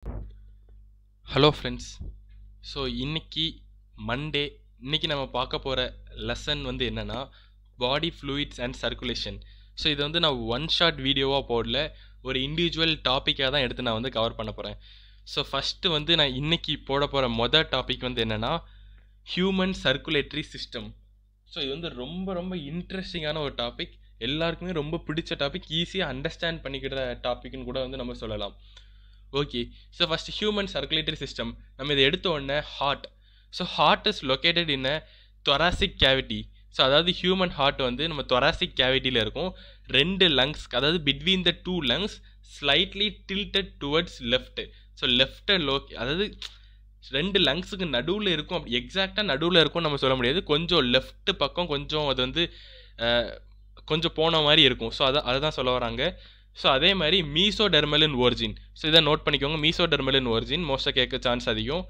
Hello friends. So இன்னைக்கு Monday. இன்னைக்கு நம்ம பார்க்க போகிற லெசன் வந்து என்னென்னா பாடி ஃப்ளூயிட்ஸ் அண்ட் சர்க்குலேஷன். ஸோ இது வந்து நான் ஒன் ஷார்ட் வீடியோவாக போடல, ஒரு இண்டிவிஜுவல் டாப்பிக்காக தான் எடுத்து நான் வந்து கவர் பண்ண போகிறேன். ஸோ ஃபஸ்ட்டு வந்து நான் இன்னைக்கு போட போகிற டாபிக் வந்து என்னென்னா ஹியூமன் சர்க்குலேட்டரி சிஸ்டம். ஸோ இது வந்து ரொம்ப ரொம்ப இன்ட்ரெஸ்டிங்கான ஒரு டாபிக், எல்லாருக்குமே ரொம்ப பிடிச்ச டாபிக், ஈஸியாக அண்டர்ஸ்டாண்ட் பண்ணிக்கிற டாபிக்னு கூட வந்து நம்ம சொல்லலாம். Okay, so first human circulatory system. நம்ம இதை எடுத்த உடனே heart. So heart is located in a thoracic cavity. So அதாவது ஹியூமன் ஹார்ட் வந்து நம்ம தொராசிக் கேவிட்டியில் இருக்கும். 2 லங்ஸ், அதாவது between the 2 lungs slightly tilted towards left. So லெஃப்ட்டை அதாவது 2 லங்ஸுக்கு நடுவில் இருக்கும். அப்படி எக்ஸாக்டாக நடுவில் இருக்கும்னு நம்ம சொல்ல முடியாது. கொஞ்சம் லெஃப்ட் பக்கம் கொஞ்சம் அது வந்து கொஞ்சம் போன மாதிரி இருக்கும். ஸோ அதை தான் சொல்ல வராங்க. ஸோ அதே மாதிரி மீசோடெர்மல் இன் ஒரிஜின். ஸோ இதை நோட் பண்ணிக்கோங்க, மீசோடெர்மல் இன் ஒரிஜின் மோஸ்ட்டாக கேட்க சான்ஸ் அதிகம்.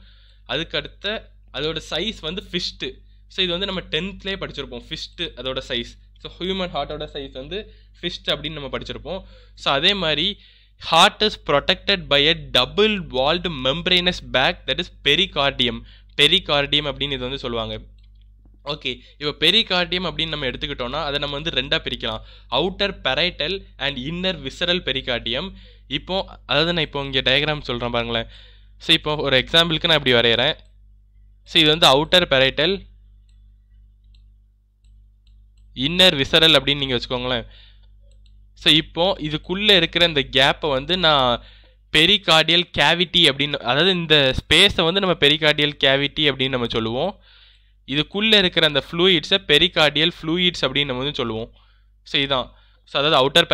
அதுக்கடுத்த அதோட சைஸ் வந்து ஃபிஸ்ட்டு. ஸோ இது வந்து நம்ம 10th படிச்சிருப்போம், ஃபிஸ்ட்டு அதோட சைஸ். ஸோ ஹியூமன் ஹார்ட்டோட சைஸ் வந்து ஃபிஸ்ட் அப்படின்னு நம்ம படிச்சிருப்போம். ஸோ அதே மாதிரி heart is protected by a double walled membranous bag, that is pericardium. Pericardium அப்படின்னு இது வந்து சொல்லுவாங்க. ஓகே, இப்போ பெரிகார்டியம் அப்படின்னு நம்ம எடுத்துக்கிட்டோம்னா அதை நம்ம வந்து 2ஆக பிரிக்கலாம், outer parietal and inner visceral pericardium. இப்போ அதாவது நான் இப்போ இங்கே டயக்ராம் சொல்கிறேன் பாருங்களேன். ஸோ இப்போ ஒரு எக்ஸாம்பிளுக்கு நான் இப்படி வரைகிறேன். ஸோ இது வந்து அவுட்டர் பெரைட்டல், இன்னர் விசரல் அப்படின்னு நீங்கள் வச்சுக்கோங்களேன். ஸோ இப்போ இதுக்குள்ளே இருக்கிற இந்த கேப்பை வந்து நான் பெரிகார்டியல் கேவிட்டி அப்படின்னு, அதாவது இந்த ஸ்பேஸை வந்து நம்ம பெரிகார்டியல் கேவிட்டி அப்படின்னு நம்ம சொல்லுவோம். இதுக்குள்ளே இருக்கிற அந்த ஃப்ளூயிட்ஸை பெரிகார்டியல் ஃப்ளூயிட்ஸ் அப்படின்னு நம்ம வந்து சொல்லுவோம். ஸோ இதுதான். ஸோ அதாவது அவுட்டர்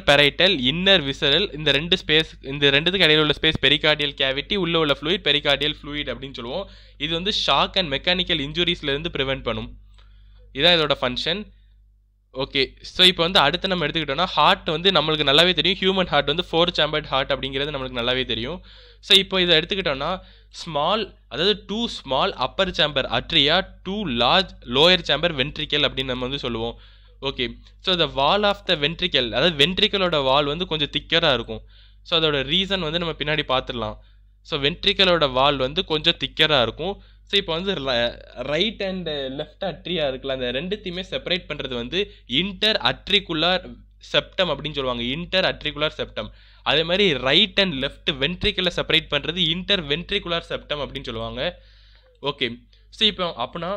பெரைட்டல் இன்னர் விசரல், இந்த 2 ஸ்பேஸ், இந்த 2த்துக்கு இடையில உள்ள ஸ்பேஸ் பெரிகார்டியல் கேவிட்டி, உள்ள உள்ள ஃப்ளூயிட் பெரிகார்டியல் ஃப்ளூயிட் அப்படின்னு சொல்லுவோம். இது வந்து ஷாக் அண்ட் மெக்கானிக்கல் இன்ஜுரிஸ்லேருந்து ப்ரிவென்ட் பண்ணும். இதுதான் இதோட ஃபங்க்ஷன். ஓகே, ஸோ இப்போ வந்து அடுத்து நம்ம எடுத்துக்கிட்டோம்னா ஹார்ட் வந்து நம்மளுக்கு நல்லாவே தெரியும், ஹியூமன் ஹார்ட் வந்து 4 சேம்பர்ட் ஹார்ட் அப்படிங்கிறது நம்மளுக்கு நல்லாவே தெரியும். ஸோ இப்போ இதை எடுத்துக்கிட்டோம்னா ஸ்மால், அதாவது 2 small upper chamber atria, 2 large lower chamber ventricle அப்படின்னு நம்ம வந்து சொல்லுவோம். Okay, so the wall of the ventricle, அதாவது வென்ட்ரிக்கலோட வால் வந்து கொஞ்சம் திக்கராக இருக்கும். ஸோ அதோட ரீசன் வந்து நம்ம பின்னாடி பார்த்துடலாம். ஸோ வென்ட்ரிக்கலோட வால் வந்து கொஞ்சம் திக்கராக இருக்கும். ஸோ இப்போ வந்து ரைட் அண்ட் லெஃப்ட் அட்ரியா இருக்குல்ல, அந்த 2த்தையுமே செப்பரேட் பண்ணுறது வந்து இன்டர் அட்ரிகுலர் செப்டம் அப்படின்னு சொல்லுவாங்க, இன்டர் அட்ரிகுலர் செப்டம். அதே மாதிரி ரைட் அண்ட் லெஃப்ட் வென்ட்ரிக்கலை செப்பரேட் பண்ணுறது இன்டர் வென்ட்ரிகுலர் செப்டம் அப்படின்னு சொல்லுவாங்க. ஓகே, ஸோ இப்போ அப்படின்னா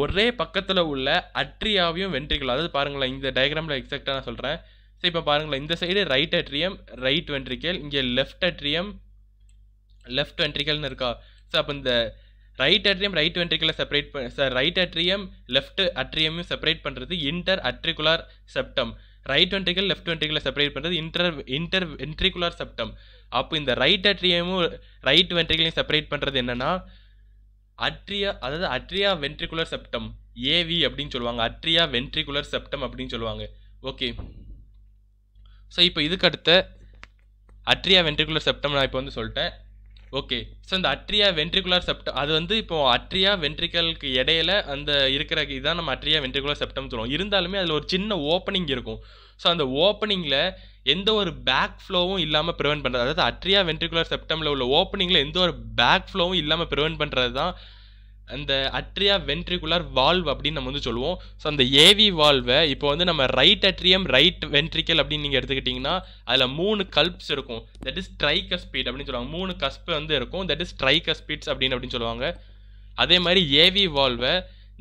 ஒரே பக்கத்தில் உள்ள அட்ரியாவையும் வென்ட்ரிக்கல், அதாவது பாருங்களேன் இந்த டயக்ராமில் எக்ஸாக்டாக நான் சொல்கிறேன். ஸோ இப்போ பாருங்களேன், இந்த side right atrium right ventricle, இங்கே லெஃப்ட் அட்ரியம் லெஃப்ட் வென்ட்ரிக்கல்னு இருக்கா. ஸோ அப்போ இந்த ரைட் அட்ரியம் ரைட் வென்ட்ரிக்கலை செப்பரேட் ரைட் அட்ரியம் லெஃப்ட் அட்ரியமையும் செப்பரேட் பண்ணுறது inter auricular septum. Right ventricle left வென்ட்ரிக்கலை செப்பரேட் பண்ணுறது இன்டர் வென்ட்ரிகுலர் செப்டம். அப்போ இந்த ரைட் அட்ரியமும் ரைட் வென்ட்ரிக்கலையும் செப்பரேட் பண்ணுறது என்னன்னா அட்ரியா, அதாவது அட்ரியா வென்ட்ரிகுலர் செப்டம், ஏவி அப்படின்னு சொல்லுவாங்க, அட்ரியா வென்ட்ரிகுலர் செப்டம் அப்படின்னு சொல்லுவாங்க. ஓகே, ஸோ இப்போ இதுக்கு அடுத்த அட்ரியா வென்ட்ரிகுலர் செப்டம் நான் இப்போ வந்து சொல்லிட்டேன். ஓகே, ஸோ இந்த அட்ரியா வென்ட்ரிகுலர் செப்டம் அது வந்து இப்போ அட்ரியா வென்ட்ரிக்கலுக்கு இடையில அந்த இருக்கிற இதுதான் நம்ம அட்ரியா வென்ட்ரிகுலர் செப்டம் சொல்லுவோம். இருந்தாலுமே அதில் ஒரு சின்ன ஓப்பனிங் இருக்கும். ஸோ அந்த ஓப்பனிங்கில் எந்த ஒரு பேக் ஃப்ளோவும் இல்லாமல் ப்ரிவென்ட் பண்ணுறது, அதாவது அட்ரியா வென்ட்ரிகுலர் செப்டமில் உள்ள ஓப்பனிங்கில் எந்த ஒரு பேக் ஃப்ளோவும் இல்லாமல் ப்ரிவென்ட் பண்ணுறது தான் அந்த அட்ரியா வென்ட்ரிகுலர் வால்வ் அப்படின்னு நம்ம வந்து சொல்லுவோம். ஸோ அந்த ஏவி வால்வை இப்போ வந்து நம்ம ரைட் அட்ரியம் ரைட் வென்ட்ரிக்கல் அப்படின்னு நீங்கள் எடுத்துக்கிட்டிங்கன்னா அதில் 3 கல்ப்ஸ் இருக்கும், தட் இஸ் ட்ரைகஸ்பீட் அப்படின்னு சொல்லுவாங்க. 3 கஸ்ப் வந்து இருக்கும், தட் இஸ் ட்ரைகஸ்பீட்ஸ் அப்படின்னு சொல்லுவாங்க. அதே மாதிரி ஏவி வால்வை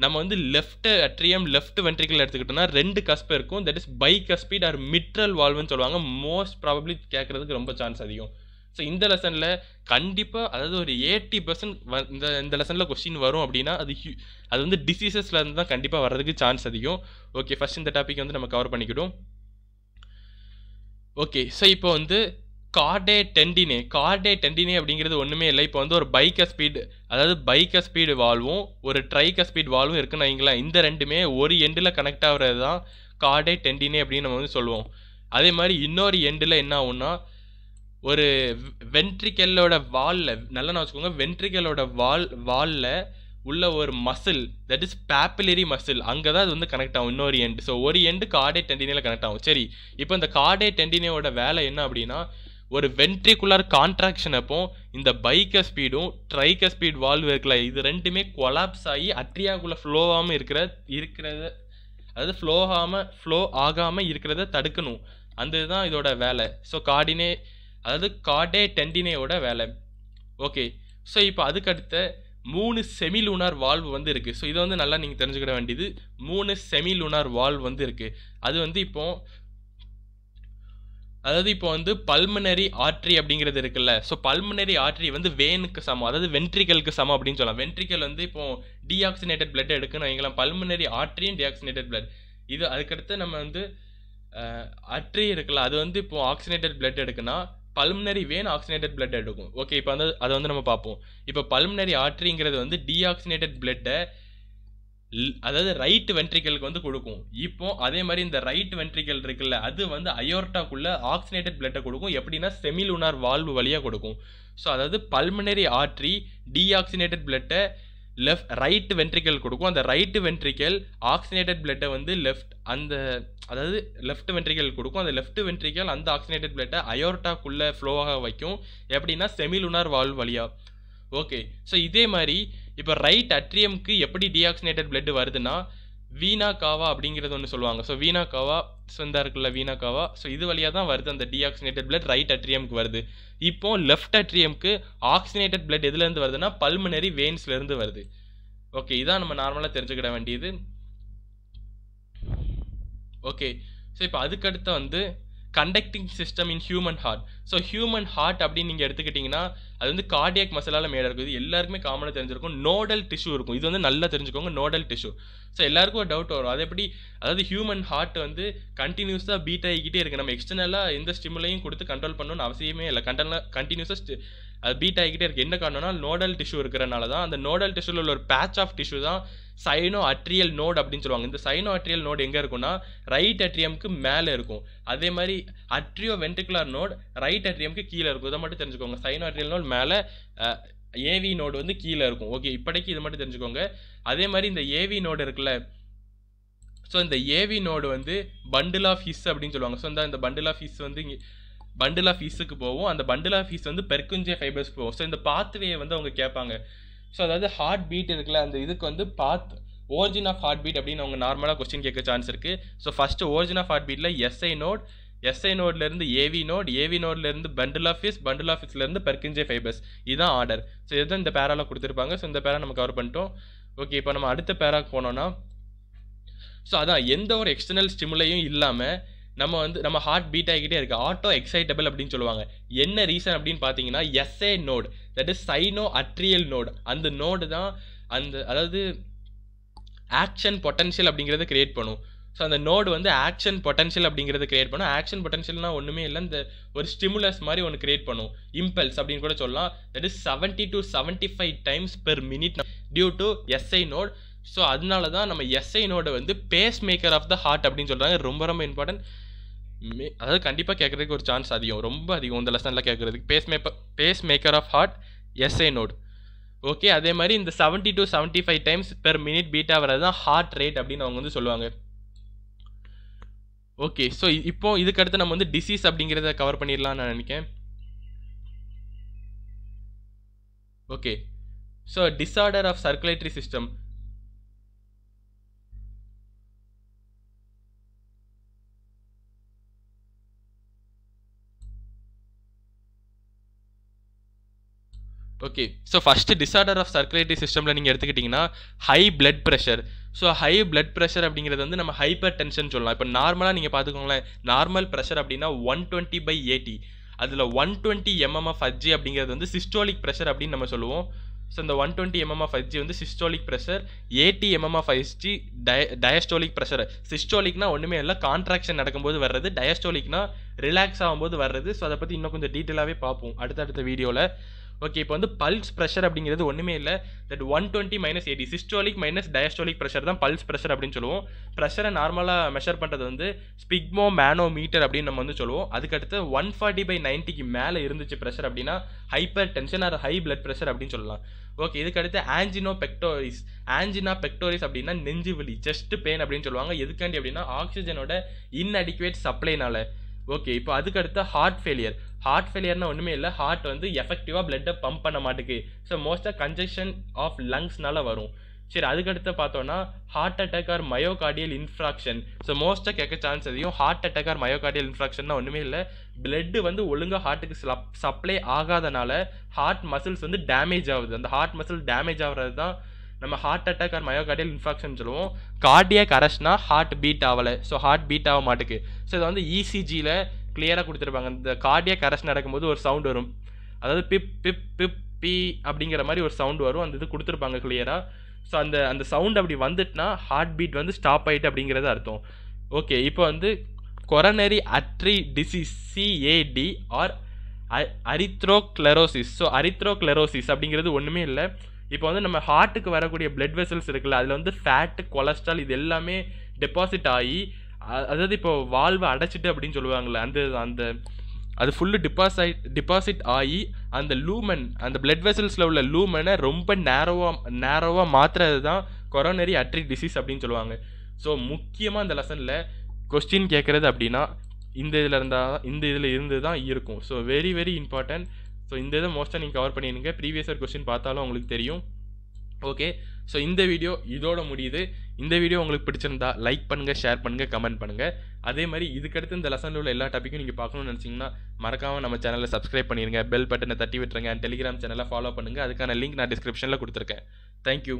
நம்ம வந்து லெஃப்ட் அட்ரியம் லெஃப்ட் வென்ட்ரிக்கல் எடுத்துக்கிட்டோம்னா 2 கஸ்ப் இருக்கும், தட் இஸ் பைகஸ்பீட் ஆர் மிட்ரல் வால்வ்னு சொல்லுவாங்க. மோஸ்ட் ப்ராபப்ளி கேட்கறதுக்கு ரொம்ப சான்ஸ் அதிகம். ஸோ இந்த லெசனில் கண்டிப்பாக, அதாவது ஒரு 80% இந்த லெசனில் கொஸ்டின் வரும் அப்படின்னா அது வந்து டிசீசஸில் இருந்து தான் கண்டிப்பாக வர்றதுக்கு சான்ஸ் அதிகம். ஓகே, ஃபர்ஸ்ட் இந்த டாபிக் வந்து நம்ம கவர் பண்ணிக்கிட்டோம். ஓகே, ஸோ இப்போ வந்து கார்டே டெண்டினே அப்படிங்கிறது ஒன்றுமே இல்லை. இப்போ வந்து ஒரு பைகஸ்பீடு, அதாவது பைகஸ்பீடு வால்வும் ஒரு ட்ரைகஸ்பீட் வால்வும் இருக்குன்னு வைங்களேன். இந்த 2மே ஒரு எண்டில் கனெக்ட் ஆகிறது தான் கார்டே டெண்டினே அப்படின்னு நம்ம வந்து சொல்லுவோம். அதே மாதிரி இன்னொரு எண்டில் என்ன ஆகும்னா ஒரு வென்ட்ரிக்கலோட வாலில், நல்லா நான் வச்சுக்கோங்க, வென்ட்ரிக்கலோட வாலில் உள்ள ஒரு மசில், தட் இஸ் பேப்பிலரி மசில், அங்கே தான் அது வந்து கனெக்ட் ஆகும் இன்னொரு எண்டு. ஸோ ஒரு எண்டு கார்டே டெண்டினேல கனெக்ட் ஆகும். சரி, இப்போ இந்த கார்டே டெண்டினேயோட வேலை என்ன அப்படின்னா ஒரு வென்ட்ரிகுலர் கான்ட்ராக்ஷன் அப்போ இந்த பைகஸ்பீடும் ட்ரைகஸ்பீட் வால்வ் இருக்குல்ல, இது ரெண்டுமே கொலாப்ஸ் ஆகி அட்ரியாக்குள்ளே ஃப்ளோ ஆகாமல் இருக்கிறத அதாவது ஃப்ளோ ஆகாமல் இருக்கிறத தடுக்கணும். அந்த இதுதான் இதோட வேலை. ஸோ கார்டே டெண்டினேயோட வேலை. ஓகே, ஸோ இப்போ அதுக்கடுத்த 3 செமிலூனார் வால்வ் வந்து இருக்குது. ஸோ இதை வந்து நல்லா நீங்கள் தெரிஞ்சுக்கிட வேண்டியது, 3 செமிலூனார் வால்வ் வந்து இருக்குது. அது வந்து இப்போ வந்து பல்மனரி ஆர்ட்ரி அப்படிங்கிறது இருக்குல்ல. ஸோ பல்மனரி ஆர்ட்ரி வந்து வேனுக்கு சமம், அதாவது வென்ட்ரிக்கலுக்கு சமம் அப்படின்னு சொல்லலாம். வென்ட்ரிக்கல் வந்து இப்போ டீஆக்சினேட்டட் பிளட் எடுக்கணும் வைங்களேன், பல்மனரி ஆர்ட்ரியும் டீஆக்சினேட்டட் பிளட். இது அதுக்கடுத்து நம்ம வந்து ஆர்ட்ரி இருக்குல்ல, அது வந்து இப்போ ஆக்சினேட்டட் பிளட் எடுக்குன்னா பல்மனரி வேன் ஆக்சினேட்டட் பிளட் எடுக்கும். ஓகே, இப்போ வந்து அதை வந்து நம்ம பார்ப்போம். இப்போ பல்மனரி ஆர்ட்ரிங்கிறது வந்து டீஆக்சினேட்டட் பிளட்டை அதாவது ரைட் வென்ட்ரிக்கலுக்கு வந்து கொடுக்கும். இப்போ அதே மாதிரி இந்த ரைட் வென்ட்ரிக்கல் இருக்குல்ல, அது வந்து அயோர்ட்டாக்குள்ள ஆக்சினேட்டட் பிளட்டை கொடுக்கும். எப்படின்னா செமிலூனார் வால்வு வழியாக கொடுக்கும். ஸோ அதாவது பல்மனரி ஆர்ட்ரி டீஆக்சினேட்டட் பிளட்டை ரைட் வென்ட்ரிக்கல் கொடுக்கும். அந்த ரைட் வென்ட்ரிக்கல் ஆக்சினேட்டட் பிளட்டை வந்து லெஃப்ட் வென்ட்ரிக்கல் கொடுக்கும். அந்த லெஃப்ட் வென்ட்ரிக்கல் அந்த ஆக்சினேட்டட் பிளட்டை அயோர்ட்டாக்குள்ளே ஃப்ளோவாக வைக்கும். எப்படின்னா செமிலூனார் வால்வ் வழியாக. ஓகே, ஸோ இதே மாதிரி இப்போ ரைட் அட்ரியம்க்கு எப்படி டீஆக்சினேட்டட் பிளட் வருதுன்னா வீனா காவா அப்படிங்கிறது ஒன்று சொல்லுவாங்க. ஸோ வீனா காவா சொந்தா இருக்குல்ல, வீனா காவா, ஸோ இது வழியாக தான் வருது அந்த டீஆக்சினேட்டட் பிளட் ரைட் அட்ரியம்க்கு வருது. இப்போ லெஃப்ட் அட்ரியம்க்கு ஆக்சினேட்டட் பிளட் எதுலேருந்து வருதுன்னா பல்மனரி வெயின்ஸ்லேருந்து வருது. ஓகே, இதான் நம்ம நார்மலாக தெரிஞ்சுக்கிட வேண்டியது. ஓகே, ஸோ இப்போ அதுக்கடுத்து வந்து conducting system in human heart. So human heart அப்படின்னு நீங்கள் எடுத்துக்கிட்டிங்கன்னா அது வந்து கார்டியாக் மசிலால் மேடாக இருக்கும். இது எல்லாருக்குமே காமனாக தெரிஞ்சிருக்கும். நோடல் டிஷ்யூ இருக்கும். இது வந்து நல்லா தெரிஞ்சுக்கோங்க, நோடல் டிஷ்யூ. ஸோ எல்லாருக்கும் ஒரு டவுட் வரும், அது எப்படி, அதாவது ஹியூமன் ஹார்ட் வந்து கண்டினியூஸாக பீட் ஆகிக்கிட்டே இருக்குது, நம்ம எக்ஸ்டர்னலாக எந்த ஸ்டிமுலையும் கொடுத்து கண்ட்ரோல் பண்ணணும்னு அவசியமே இல்லை, கண்டினியூஸாக அது பீட் ஆகிக்கிட்டே இருக்குது. என்ன காரணம்னா நோடல் டிஷ்யூ இருக்கிறனால தான். அந்த நோடல் டிஷ்யூவில் உள்ள ஒரு பேட்ச் ஆஃப் டிஷ்யூ தான் சைனோ அட்ரியல் நோட் அப்படின்னு சொல்லுவாங்க. இந்த சைனோ அட்ரியல் நோட் எங்கே இருக்குன்னா ரைட் அட்ரியம்க்கு மேலே இருக்கும். அதே மாதிரி அட்ரியோ வென்ட்ரிகுலர் நோட் ரைட் அட்ரியம்க்கு கீழே இருக்கும். இதை மட்டும் தெரிஞ்சுக்கோங்க. சைனோ அட்ரியல் நோட் மேலே, ஏவி நோடு வந்து கீழே இருக்கும். ஓகே, இப்போதைக்கு இது மட்டும் தெரிஞ்சுக்கோங்க. அதே மாதிரி இந்த ஏவி நோடு இருக்குல்ல, ஸோ இந்த ஏவி நோடு வந்து பண்டில் ஆஃப் ஹிஸ் அப்படின்னு சொல்லுவாங்க. ஸோ இந்த பண்டில் ஆஃப் ஹிஸ் வந்து பண்டில் ஆஃப் ஹிஸ்ஸுக்கு போகும். அந்த பண்டில் ஆஃப் ஹிஸ் வந்து பெர்குஞ்சே ஃபைபர்ஸ் போகும். ஸோ இந்த பாத்வே வந்து அவங்க கேட்பாங்க. ஸோ அதாவது ஹார்ட் பீட் இருக்குல்ல, அந்த இதுக்கு வந்து ஓரிஜின் ஆஃப் ஹார்ட் பீட் அப்படின்னு அவங்க நார்மலாக கொஸ்டின் கேட்க சான்ஸ் இருக்குது. So first origin of heart பீட்டில் எஸ்ஐ நோட்லேருந்து ஏவி நோட்லேருந்து bundle of His, bundle of ஹிஸ்லேருந்து பெர்குஞ்சே ஃபைபர்ஸ். இதுதான் ஆர்டர். ஸோ இதுதான் இந்த பேராவில் கொடுத்துருப்பாங்க. ஸோ இந்த பேரா நம்ம கவர் பண்ணிட்டோம். ஓகே, இப்போ நம்ம அடுத்த பேராக்கு போனோம்னா, ஸோ அதான் எந்த ஒரு எக்ஸ்டர்னல் ஸ்டிமுலையும் இல்லாமல் நம்ம ஹார்ட் பீட் ஆகிக்கிட்டே இருக்குது. ஆட்டோ எக்ஸைட்டபிள் அப்படின்னு சொல்லுவாங்க. என்ன ரீசன் அப்படின்னு பார்த்தீங்கன்னா SA node, that is sino atrial node. அந்த நோடு தான் அதாவது ஆக்ஷன் பொட்டன்ஷியல் அப்படிங்கிறத கிரியேட் பண்ணும். ஸோ அந்த நோடு வந்து ஆக்ஷன் பொட்டன்ஷியல் அப்படிங்கிறத கிரியேட் பண்ணும். ஆக்ஷன் பொட்டன்ஷியல்னா ஒன்றுமே இல்லை, இந்த ஒரு ஸ்டிமுலஸ் மாதிரி ஒன்று கிரியேட் பண்ணும், இம்பல்ஸ் அப்படின்னு கூட சொல்லலாம். That is 70 to 75 times per minute due to SA node. So அதனால தான் நம்ம எஸ்ஐ நோடை வந்து pacemaker of the heart அப்படின்னு சொல்கிறாங்க. ரொம்ப ரொம்ப இம்பார்ட்டன்ட். அதாவது கண்டிப்பாக கேட்குறதுக்கு ஒரு சான்ஸ் அதிகம், ரொம்ப அதிகம் இந்த லெசனில் கேட்குறதுக்கு. Pacemaker of heart SA node. Okay, அதே மாதிரி இந்த 70 to 75 times per minute beat ஆகிறது தான் ஹார்ட் ரேட் அப்படின்னு அவங்க வந்து சொல்லுவாங்க. ஓகே, ஸோ இப்போ இதுக்கடுத்து நம்ம வந்து டிசீஸ் அப்படிங்கிறத கவர் பண்ணிடலாம்னு நான் நினைக்கிறேன். Okay, so disorder of circulatory system. Okay, so first disorder of circulatory சிஸ்டமில் நீங்கள் எடுத்துக்கிட்டிங்கன்னா high blood pressure. So high blood pressure அப்படிங்கிறது வந்து நம்ம ஹைப்பர் டென்ஷன் சொல்லலாம். இப்போ நார்மலாக நீங்கள் பார்த்துக்கோங்களேன், நார்மல் ப்ரெஷர் அப்படின்னா 120/80. அதில் 120 mmHg அப்படிங்கிறது வந்து சிஸ்டோலிக் ப்ரெஷர் அப்படின்னு நம்ம சொல்லுவோம். ஸோ இந்த 120 mmHg வந்து systolic pressure, 80 mmHg diastolic pressure. சிஸ்டோலிக்னா ஒன்றுமே இல்லை, கான்ட்ராக்ஷன் நடக்கும்போது வர்றது. டயஸ்டோலிக்னா ரிலாக்ஸ் ஆகும்போது வர்றது. ஸோ அதை பற்றி இன்னும் கொஞ்சம் டீட்டெயிலாகவே பார்ப்போம் அடுத்தடுத்த வீடியோவில். ஓகே, இப்போ வந்து பல்ஸ் ப்ரெஷர் அப்படிங்கிறது ஒன்றுமே இல்லை, that 120 - 80 systolic minus diastolic pressure தான் பல்ஸ் ப்ரெஷர் அப்படின்னு சொல்லுவோம். ப்ரெஷரை நார்மலாக மெஷர் பண்ணுறது வந்து ஸ்பிக்மோ மேனோமீட்டர் அப்படின்னு நம்ம வந்து சொல்லுவோம். அதுக்கடுத்து 140/90க்கு மேலே இருந்துச்சு ப்ரெஷர் அப்படின்னா hypertension or high blood pressure அப்படின்னு சொல்லலாம். ஓகே, இதுக்கடுத்து ஆன்ஜினா பெக்டோரிஸ் அப்படின்னா நெஞ்சு வலி, செஸ்ட் பெயின் அப்படின்னு சொல்லுவாங்க. எதுக்காண்டி அப்படின்னா ஆக்சிஜனோட இன்அடிக்குவேட் சப்ளைனால. ஓகே, இப்போ அதுக்கு அடுத்து ஹார்ட் ஃபெயிலியர்னா ஒன்றுமே இல்லை, ஹார்ட் வந்து எஃபெக்டிவாக பிளட்டை பம்ப் பண்ண மாட்டேங்குது. ஸோ மோஸ்ட்டாக கன்ஜெக்ஷன் ஆஃப் லங்ஸ்னால வரும். சரி, அதுக்கடுத்து பார்த்தோன்னா heart attack or myocardial infraction. So மோஸ்ட்டாக கேட்க சான்ஸ் அதிகம். ஹார்ட் அட்டாக் ஆர் மயோகார்டியல் இன்ஃப்ராக்ஷன்னா ஒன்றுமே இல்லை, பிளட்டு வந்து ஒழுங்காக ஹார்ட்டுக்கு சப்ளை ஆகாதனால ஹார்ட் மசில்ஸ் வந்து டேமேஜ் ஆகுது. அந்த ஹார்ட் மசில் டேமேஜ் ஆகிறது தான் நம்ம heart attack or myocardial infraction சொல்லுவோம். கார்டியாக் அரெஸ்ட்னா ஹார்ட் பீட் ஆகலை, ஸோ ஹார்ட் பீட் ஆக மாட்டுக்கு. ஸோ இதை வந்து இசிஜியில் கிளியராக கொடுத்துருப்பாங்க. இந்த கார்டியாக் அரெஸ்ட் நடக்கும்போது ஒரு சவுண்ட் வரும், அதாவது பிப் பிப் பிப் பி அப்படிங்கிற மாதிரி ஒரு சவுண்ட் வரும். அந்த இது கொடுத்துருப்பாங்க கிளியராக. ஸோ அந்த சவுண்ட் அப்படி வந்துட்டுனா ஹார்ட் பீட் வந்து ஸ்டாப் ஆகிட்டு அப்படிங்கிறது அர்த்தம். ஓகே, இப்போ வந்து coronary artery disease CAD or atherosclerosis. So atherosclerosis அப்படிங்கிறது ஒன்றுமே இல்லை, இப்போ வந்து நம்ம ஹார்ட்டுக்கு வரக்கூடிய பிளட் வெசல்ஸ் இருக்குல்ல, அதில் வந்து ஃபேட்டு கொலஸ்ட்ரால் இது எல்லாமே டெபாசிட் ஆகி, அதாவது இப்போ வால்வை அடைச்சிட்டு அப்படின்னு சொல்லுவாங்கள்ல, அந்த அது ஃபுல்லு டிபாசிட் ஆகி அந்த லூமன், அந்த பிளட் வெசல்ஸில் உள்ள லூமனை ரொம்ப நேரோவாக மாற்றுறது தான் கொரோனரி அர்டரி டிசீஸ் அப்படின்னு சொல்லுவாங்க. ஸோ முக்கியமாக இந்த லெசனில் கொஸ்டின் கேட்குறது அப்படின்னா இந்த இதில் இருந்து தான் இருக்கும். So very very important. So இந்த இதை மோஸ்ட்டாக நீங்கள் கவர் பண்ணிடுங்க, ப்ரீவியஸ் இயர் கொஸ்டின் பார்த்தாலும் உங்களுக்கு தெரியும். ஓகே, ஸோ இந்த வீடியோ இதோட முடியுது. இந்த வீடியோ உங்களுக்கு பிடிச்சிருந்தா லைக் பண்ணுங்கள், ஷேர் பண்ணுங்கள், கமெண்ட் பண்ணுங்கள். அதே மாதிரி இதுக்கடுத்து இந்த லெசனில் உள்ள எல்லா டாப்பிக்கும் நீங்கள் பார்க்கணும்னு நினச்சிங்கன்னா மறக்காமல் நம்ம சேனலை சப்ஸ்கிரைப் பண்ணிடுங்க, பெல் பட்டனை தட்டி விட்டுருங்க, டெலிகிராம் சேனலை ஃபாலோ பண்ணுங்கள். அதுக்கான லிங்க் நான் டிஸ்கிரிப்ஷனில் கொடுத்துருக்கேன். தேங்க்யூ.